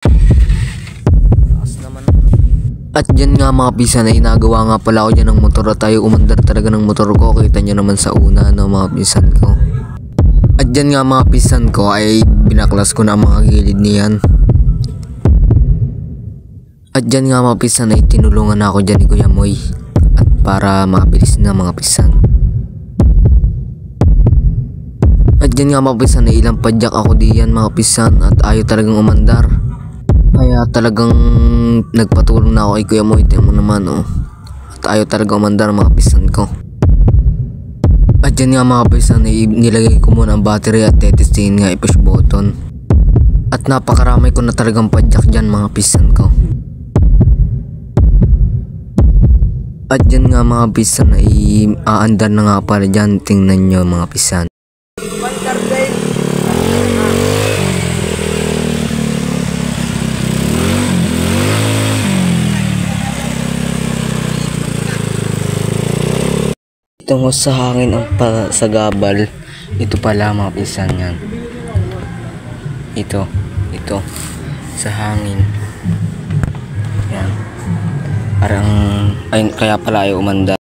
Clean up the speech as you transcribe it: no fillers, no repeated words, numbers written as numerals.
At dyan nga mga pisan ay nagawa nga pala ako dyan ng motor at tayo umandar talaga ng motor ko. Kita nyo naman sa una no mga pisan ko. At dyan nga mga pisan ko ay binaklas ko na ang mga gilid niyan. At dyan nga mga pisan ay tinulungan na ako dyan ni Kuya Moy. At para mabilis na mga pisan. At dyan nga mga pisan ay ilang padyak ako diyan mga pisan at ayaw talagang umandar. Kaya talagang nagpatulong na ako kay Kuya Moy. Tingnan mo naman oh. At ayaw talaga umandar mga pisan ko. At dyan nga mga pisan ay nilagay ko muna ang battery at tetestingin nga i-push button. At napakaramay ko na talagang padyak dyan mga pisan ko. At dyan nga mga pisan ay aandar na nga pala dyan. Tingnan nyo mga pisan. Tungo sa hangin ang pasagabal. Ito pala mga pisan yan. Ito sa hangin. Yan. Parang ay, kaya pala ayaw umandar.